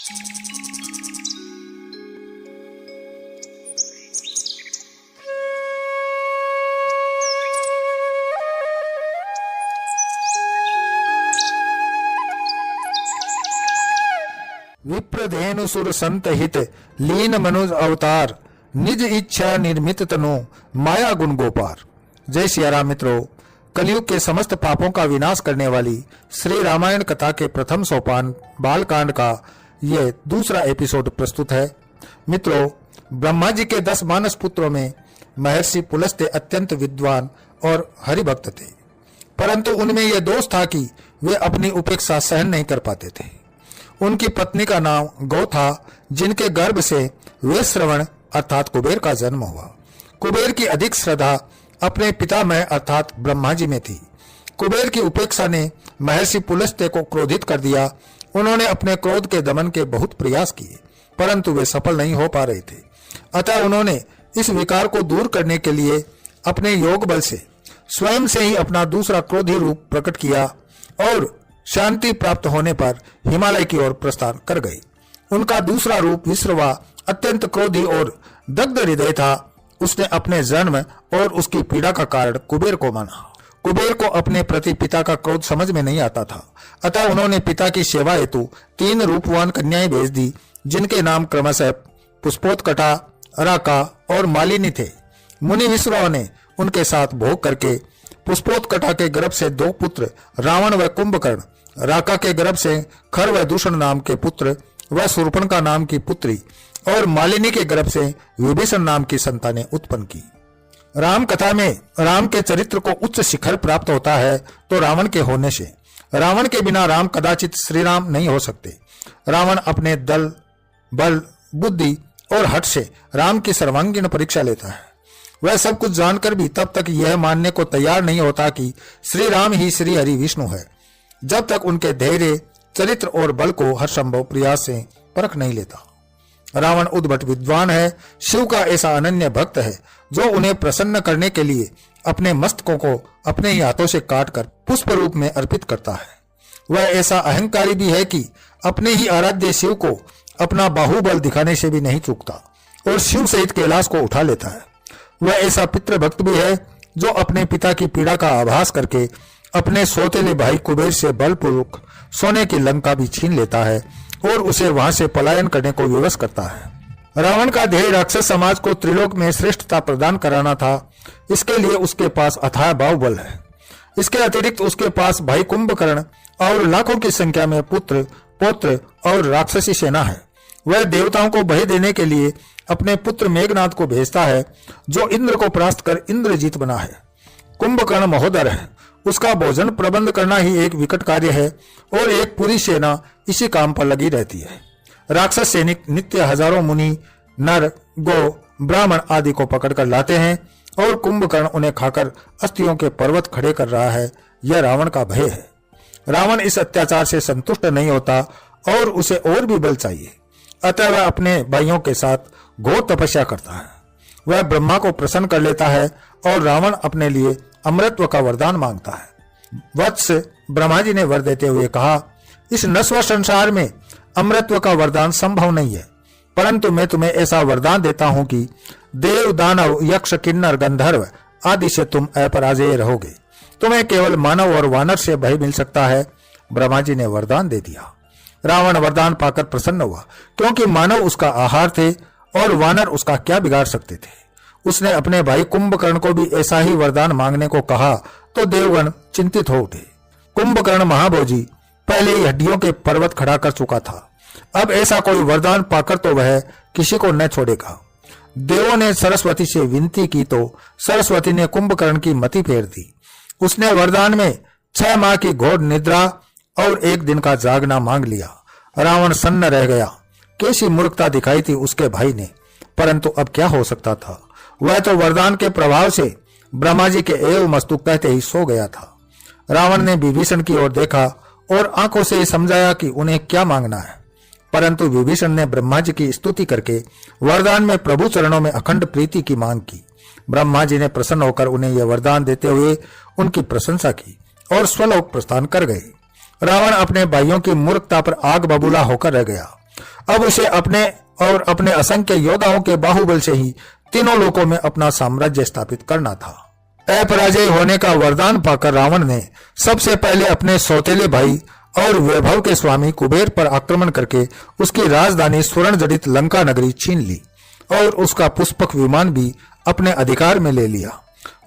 विप्रधेनु सुर संत हित लीन मनुज अवतार निज इच्छा निर्मित तनु माया गुण गोपार। जय सिया राम मित्रों, कलयुग के समस्त पापों का विनाश करने वाली श्री रामायण कथा के प्रथम सोपान बालकांड का ये दूसरा एपिसोड प्रस्तुत है। मित्रों, ब्रह्मा जी के 10 मानस पुत्रों में महर्षि पुलस्त्य अत्यंत विद्वान और हरिभक्त थे, परंतु उनमें यह दोष था कि वे अपनी उपेक्षा सहन नहीं कर पाते थे। उनकी पत्नी का नाम गौ था, जिनके गर्भ से वैश्रवण अर्थात कुबेर का जन्म हुआ। कुबेर की अधिक श्रद्धा अपने पितामह अर्थात ब्रह्मा जी में थी। कुबेर की उपेक्षा ने महर्षि पुलस्त्य को क्रोधित कर दिया। उन्होंने अपने क्रोध के दमन के बहुत प्रयास किए, परंतु वे सफल नहीं हो पा रहे थे। अतः उन्होंने इस विकार को दूर करने के लिए अपने योग बल से स्वयं से ही अपना दूसरा क्रोधी रूप प्रकट किया और शांति प्राप्त होने पर हिमालय की ओर प्रस्थान कर गए। उनका दूसरा रूप विश्रवा अत्यंत क्रोधी और दग्ध हृदय था। उसने अपने जन्म और उसकी पीड़ा का कारण कुबेर को माना। कुबेर को अपने प्रति पिता का क्रोध समझ में नहीं आता था, अतः उन्होंने पिता की सेवा हेतु 3 रूपवान कन्याएं भेज दी, जिनके नाम क्रमशः पुष्पोत्कटा, राका और मालिनी थे। मुनि विश्रवा ने उनके साथ भोग करके पुष्पोत्कटा के गर्भ से 2 पुत्र रावण व कुंभकर्ण, राका के गर्भ से खर व दूषण नाम के पुत्र व शूर्पणखा नाम की पुत्री और मालिनी के गर्भ से विभीषण नाम की संतानें उत्पन्न की। राम कथा में राम के चरित्र को उच्च शिखर प्राप्त होता है तो रावण के होने से। रावण के बिना राम कदाचित श्री राम नहीं हो सकते। रावण अपने दल, बल, बुद्धि और हठ से राम की सर्वांगीण परीक्षा लेता है। वह सब कुछ जानकर भी तब तक यह मानने को तैयार नहीं होता कि श्री राम ही श्री हरि विष्णु है, जब तक उनके धैर्य, चरित्र और बल को हर संभव प्रयास से परख नहीं लेता। रावण उद्भट विद्वान है, शिव का ऐसा अनन्य भक्त है जो उन्हें प्रसन्न करने के लिए अपने मस्तकों को अपने ही हाथों से काटकर पुष्प रूप में अर्पित करता है। वह ऐसा अहंकारी भी है कि अपने ही आराध्य शिव को अपना बाहुबल दिखाने से भी नहीं चूकता और शिव सहित कैलाश को उठा लेता है। वह ऐसा पितृभक्त भी है जो अपने पिता की पीड़ा का आभास करके अपने सौतेले भाई कुबेर से बलपूर्वक सोने की लंका भी छीन लेता है और उसे वहां से पलायन करने को विवश करता है। रावण का ध्येय राक्षस समाज को त्रिलोक में श्रेष्ठता प्रदान कराना था। इसके लिए उसके पास अथाह बाहुबल है। इसके अतिरिक्त उसके पास भाई कुंभकर्ण और लाखों की संख्या में पुत्र, पौत्र और राक्षसी सेना है। वह देवताओं को भय देने के लिए अपने पुत्र मेघनाद को भेजता है, जो इंद्र को परास्त कर इंद्रजीत बना है। कुंभकर्ण महोदर है। उसका भोजन प्रबंध करना ही एक विकट कार्य है और एक पूरी सेना इसी काम पर लगी रहती है। राक्षस सैनिक नित्य हजारों मुनि, नर, गो, ब्राह्मण आदि को पकड़कर लाते हैं और कुंभकर्ण उन्हें खाकर अस्थियों के पर्वत खड़े कर रहा है। यह रावण का भय है। रावण इस अत्याचार से संतुष्ट नहीं होता और उसे और भी बल चाहिए। अतः वह अपने भाइयों के साथ घोर तपस्या करता है। वह ब्रह्मा को प्रसन्न कर लेता है और रावण अपने लिए अमृतत्व का वरदान मांगता है। वत्स, ब्रह्मा जी ने वर देते हुए कहा, इस नश्वर संसार में अमृतत्व का वरदान संभव नहीं है, परंतु मैं तुम्हें ऐसा वरदान देता हूं कि देव, दानव, यक्ष, किन्नर, गंधर्व आदि से तुम अपराजेय रहोगे। तुम्हें केवल मानव और वानर से भय मिल सकता है। ब्रह्मा जी ने वरदान दे दिया। रावण वरदान पाकर प्रसन्न हुआ, क्योंकि मानव उसका आहार थे और वानर उसका क्या बिगाड़ सकते थे। उसने अपने भाई कुंभकर्ण को भी ऐसा ही वरदान मांगने को कहा तो देवगण चिंतित हो उठे। कुंभकर्ण महाभोजी पहले ही हड्डियों के पर्वत खड़ा कर चुका था। अब ऐसा कोई वरदान पाकर तो वह किसी को न छोड़ेगा। देवों ने सरस्वती से विनती की तो सरस्वती ने कुंभकर्ण की मति फेर दी। उसने वरदान में 6 माह की घोर निद्रा और 1 दिन का जागना मांग लिया। रावण सन्न रह गया। कैसी मूर्खता दिखाई थी उसके भाई ने, परंतु अब क्या हो सकता था। वह तो वरदान के प्रभाव से ब्रह्मा जी के एव मस्तु कहते ही सो गया था। रावण ने विभीषण की ओर देखा और आंखों से समझाया कि उन्हें क्या मांगना है, परंतु विभीषण ने ब्रह्मा जी की स्तुति करके वरदान में प्रभु चरणों में अखंड प्रीति की मांग की। ब्रह्मा जी ने प्रसन्न होकर उन्हें यह वरदान देते हुए उनकी प्रशंसा की और स्वलोक प्रस्थान कर गए। रावण अपने भाइयों की मूर्खता पर आग बबूला होकर रह गया। अब उसे अपने और अपने असंख्य योद्धाओं के बाहुबल से ही तीनों लोकों में अपना साम्राज्य स्थापित करना था। अपराजय होने का वरदान पाकर रावण ने सबसे पहले अपने सौतेले भाई और वैभव के स्वामी कुबेर पर आक्रमण करके उसकी राजधानी स्वर्ण जड़ित लंका नगरी छीन ली और उसका पुष्पक विमान भी अपने अधिकार में ले लिया।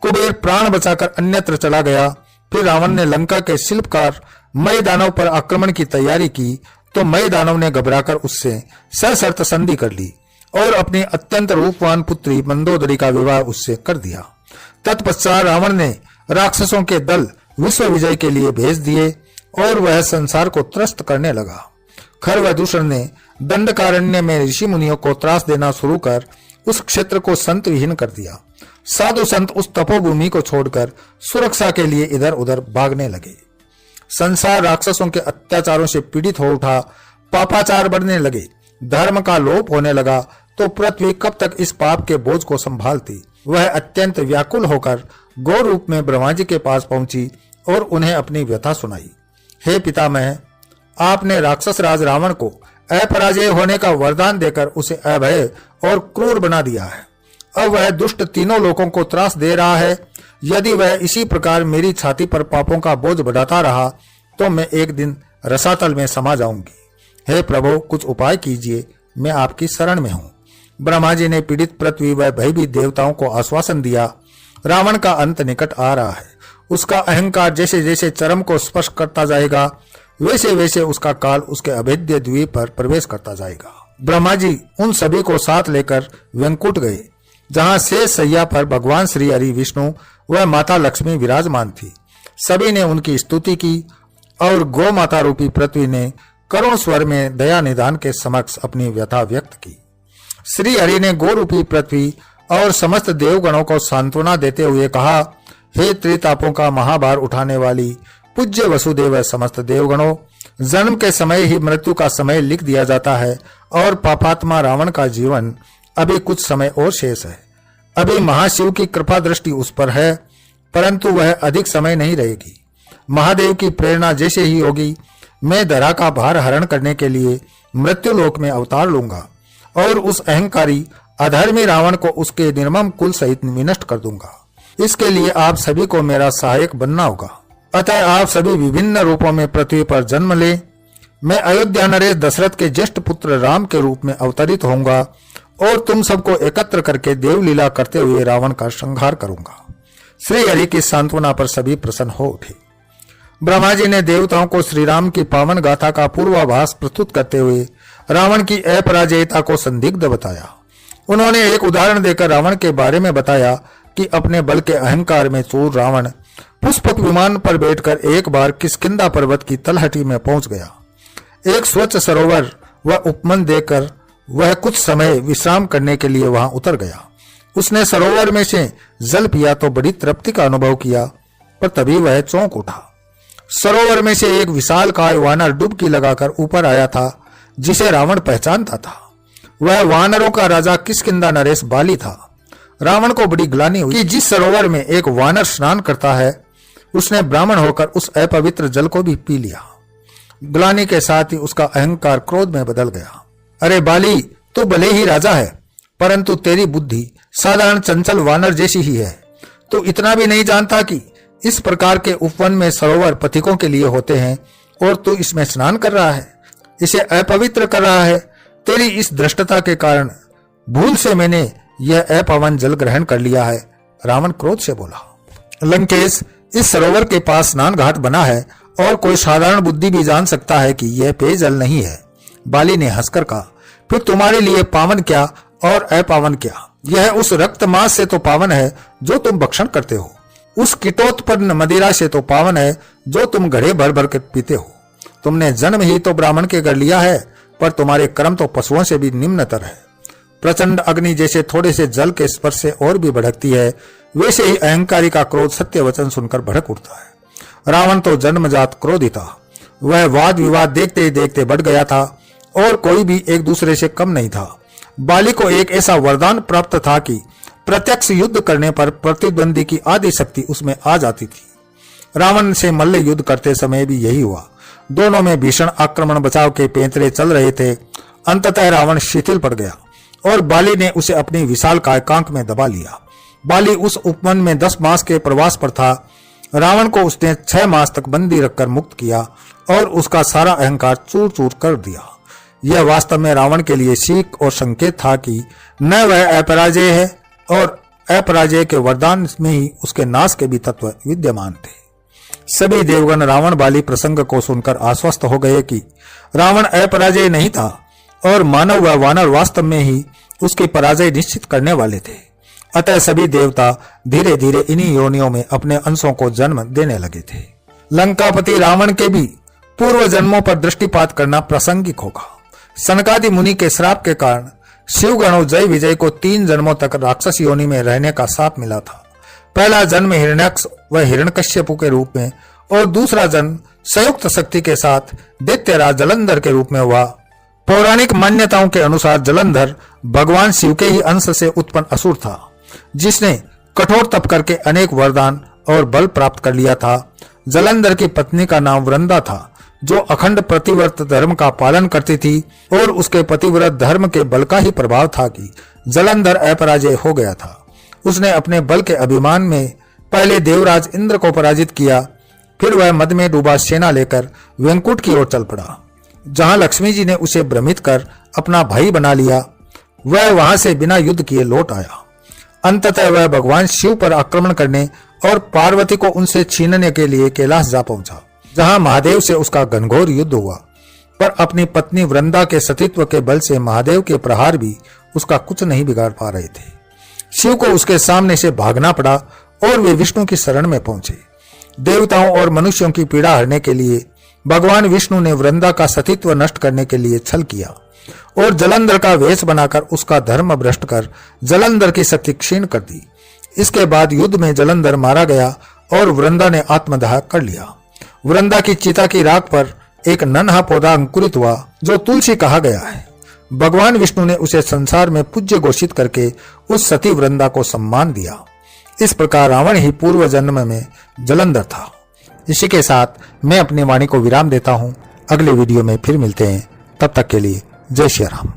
कुबेर प्राण बचाकर अन्यत्र चला गया। फिर रावण ने लंका के शिल्पकार मय दानव पर आक्रमण की तैयारी की तो मय दानव ने घबराकर उससे सशर्त संधि कर ली और अपनी अत्यंत रूपवान पुत्री मंदोदरी का विवाह उससे कर दिया। तत्पश्चात रावण ने राक्षसों के दल विश्व विजय के लिए भेज दिए और वह संसार को त्रस्त करने लगा। खरवदूषण ने दंडकारण्य में ऋषि मुनियों को त्रास देना शुरू कर उस क्षेत्र को संत विहीन कर दिया। साधु संत उस तपोभूमि को छोड़कर सुरक्षा के लिए इधर उधर भागने लगे। संसार राक्षसों के अत्याचारों से पीड़ित हो उठा। पापाचार बढ़ने लगे, धर्म का लोप होने लगा। तो पृथ्वी कब तक इस पाप के बोझ को संभालती। वह अत्यंत व्याकुल होकर गौ रूप में ब्रह्मा जी के पास पहुंची और उन्हें अपनी व्यथा सुनाई। हे पितामह, आपने राक्षस राज रावण को अपराजय होने का वरदान देकर उसे अभय और क्रूर बना दिया है। अब वह दुष्ट तीनों लोगों को त्रास दे रहा है। यदि वह इसी प्रकार मेरी छाती पर पापों का बोझ बढ़ाता रहा तो मैं एक दिन रसातल में समा जाऊंगी। हे प्रभु, कुछ उपाय कीजिए, मैं आपकी शरण में हूं। ब्रह्मा जी ने पीड़ित पृथ्वी व भयभीत देवताओं को आश्वासन दिया। रावण का अंत निकट आ रहा है। उसका अहंकार जैसे जैसे चरम को स्पर्श करता जाएगा वैसे वैसे उसका काल उसके अभेद्य द्वीप पर प्रवेश करता जाएगा। ब्रह्मा जी उन सभी को साथ लेकर वैकुंठ गए, जहां शेष सैया पर भगवान श्री हरि विष्णु व माता लक्ष्मी विराजमान थी। सभी ने उनकी स्तुति की और गौ माता रूपी पृथ्वी ने करुण स्वर में दया निधान के समक्ष अपनी व्यथा व्यक्त की। श्री हरि ने गौ रूपी पृथ्वी और समस्त देवगणों को सांत्वना देते हुए कहा, हे त्रितापों का महाभार उठाने वाली पूज्य वसुदेव समस्त देवगणों, जन्म के समय ही मृत्यु का समय लिख दिया जाता है और पापात्मा रावण का जीवन अभी कुछ समय और शेष है। अभी महाशिव की कृपा दृष्टि उस पर है, परंतु वह अधिक समय नहीं रहेगी। महादेव की प्रेरणा जैसे ही होगी, मैं धरा का भार हरण करने के लिए मृत्यु लोक में अवतार लूंगा और उस अहंकारी अधर्मी रावण को उसके निर्मम कुल सहित विनष्ट कर दूंगा। इसके लिए आप सभी को मेरा सहायक बनना होगा। अतः आप सभी विभिन्न रूपों में पृथ्वी पर जन्म ले। मैं अयोध्या नरेश दशरथ के ज्येष्ठ पुत्र राम के रूप में अवतरित होऊंगा और तुम सबको एकत्र करके देवलीला करते हुए रावण का संहार करूंगा। श्री हरि की सांत्वना पर सभी प्रसन्न हो उठे। ब्रह्मा जी ने देवताओं को श्री राम की पावन गाथा का पूर्वाभास प्रस्तुत करते हुए रावण की अपराजयता को संदिग्ध बताया। उन्होंने एक उदाहरण देकर रावण के बारे में बताया कि अपने बल के अहंकार में चूर रावण पुष्पक विमान पर बैठकर एक बार किष्किंधा पर्वत की तलहटी में पहुंच गया। एक स्वच्छ सरोवर व उपवन देखकर वह कुछ समय विश्राम करने के लिए वहां उतर गया। उसने सरोवर में से जल पिया तो बड़ी तृप्ति का अनुभव किया, पर तभी वह चौंक उठा। सरोवर में से एक विशालकाय वानर डुबकी लगाकर ऊपर आया था, जिसे रावण पहचानता था। वह वानरों का राजा किष्किंधा नरेश बाली था। रावण को बड़ी ग्लानि हुई कि जिस सरोवर में एक वानर स्नान करता है, उसने ब्राह्मण होकर उस अपवित्र जल को भी पी लिया। ग्लानि के साथ ही उसका अहंकार क्रोध में बदल गया। अरे बाली, तू भले ही राजा है, परंतु तेरी बुद्धि साधारण चंचल वानर जैसी ही है। तू इतना भी नहीं जानता कि इस प्रकार के उपवन में सरोवर पथिकों के लिए होते हैं और तू इसमें स्नान कर रहा है, इसे अपवित्र कर रहा है। तेरी इस धृष्टता के कारण भूल से मैंने यह अपवन जल ग्रहण कर लिया है। रावण क्रोध से बोला। लंकेश, इस सरोवर के पास स्नान घाट बना है और कोई साधारण बुद्धि भी जान सकता है कि यह पेयजल नहीं है। बाली ने हंसकर कहा, फिर तुम्हारे लिए पावन क्या और अपावन क्या? यह उस रक्त मांस से तो पावन है जो तुम भक्षण करते हो, उस कीटोत्पन्न मदिरा से तो पावन है जो तुम घड़े भर भर के पीते हो। तुमने जन्म ही तो ब्राह्मण के घर लिया है, पर तुम्हारे कर्म तो पशुओं से भी निम्नतर है। प्रचंड अग्नि जैसे थोड़े से जल के स्पर्श से और भी भड़कती है, वैसे ही अहंकारी का क्रोध सत्य वचन सुनकर भड़क उठता है। रावण तो जन्मजात क्रोधी था। वह वाद विवाद देखते ही देखते बढ़ गया था और कोई भी एक दूसरे से कम नहीं था। बाली को एक ऐसा वरदान प्राप्त था कि प्रत्यक्ष युद्ध करने पर प्रतिद्वंदी की आदि शक्ति उसमें आ जाती थी। रावण से मल्ल युद्ध करते समय भी यही हुआ। दोनों में भीषण आक्रमण बचाव के पैंतरे चल रहे थे अंततः रावण शिथिल पड़ गया और बाली ने उसे अपनी विशाल कायकांक में दबा लिया। बाली उस उपवन में 10 मास के प्रवास पर था। रावण को उसने 6 मास तक बंदी रखकर मुक्त किया और उसका सारा अहंकार चूर चूर कर दिया। यह वास्तव में रावण के लिए सीख और संकेत था कि न वह अपराजय है और अपराजय के वरदान में ही उसके नाश के भी तत्व विद्यमान थे। सभी देवगण रावण बाली प्रसंग को सुनकर आश्वस्त हो गए कि रावण अपराजय नहीं था और मानव व वानर वास्तव में ही उसकी पराजय निश्चित करने वाले थे। अतः सभी देवता धीरे धीरे इन्हीं योनियों में अपने अंशों को जन्म देने लगे थे। लंकापति रावण के भी पूर्व जन्मों पर दृष्टिपात करना प्रासंगिक होगा। सनकादि मुनि के श्राप के कारण शिवगण और जय विजय को 3 जन्मों तक राक्षस योनि में रहने का शाप मिला था। पहला जन्म हिरण्याक्ष व हिरण्यकश्यपु के रूप में और दूसरा जन्म संयुक्त शक्ति के साथ दैत्यराज जलंधर के रूप में हुआ। पौराणिक मान्यताओं के अनुसार जलंधर भगवान शिव के ही अंश से उत्पन्न असुर था, जिसने कठोर तप करके अनेक वरदान और बल प्राप्त कर लिया था। जलंधर की पत्नी का नाम वृंदा था, जो अखंड प्रतिव्रत धर्म का पालन करती थी और उसके प्रतिव्रत धर्म के बल का ही प्रभाव था कि जलंधर अपराजय हो गया था। उसने अपने बल के अभिमान में पहले देवराज इंद्र को पराजित किया, फिर वह मद में डूबा सेना लेकर वेंकुट की ओर चल पड़ा, जहां लक्ष्मी जी ने उसे भ्रमित कर अपना भाई बना लिया। वह वहां से बिना युद्ध किए लौट आया। अंततः वह भगवान शिव पर आक्रमण करने और पार्वती को उनसे छीनने के लिए कैलाश जा पहुंचा, जहां महादेव से उसका घनघोर युद्ध हुआ। पर अपनी पत्नी वृंदा के सतीत्व के बल से महादेव के प्रहार भी उसका कुछ नहीं बिगाड़ पा रहे थे। शिव को उसके सामने से भागना पड़ा और वे विष्णु की शरण में पहुंचे। देवताओं और मनुष्यों की पीड़ा हरने के लिए भगवान विष्णु ने वृंदा का सतीत्व नष्ट करने के लिए छल किया और जलंधर का वेश बनाकर उसका धर्म भ्रष्ट कर जलंधर की शक्ति क्षीण कर दी। इसके बाद युद्ध में जलंधर मारा गया और वृंदा ने आत्मदाह कर लिया। वृंदा की चिता की राख पर एक नन्हा पौधा अंकुरित हुआ, जो तुलसी कहा गया है। भगवान विष्णु ने उसे संसार में पूज्य घोषित करके उस सती वृंदा को सम्मान दिया। इस प्रकार रावण ही पूर्व जन्म में जलंधर था। इसी के साथ मैं अपनी वाणी को विराम देता हूँ। अगले वीडियो में फिर मिलते हैं, तब तक के लिए जय श्री राम।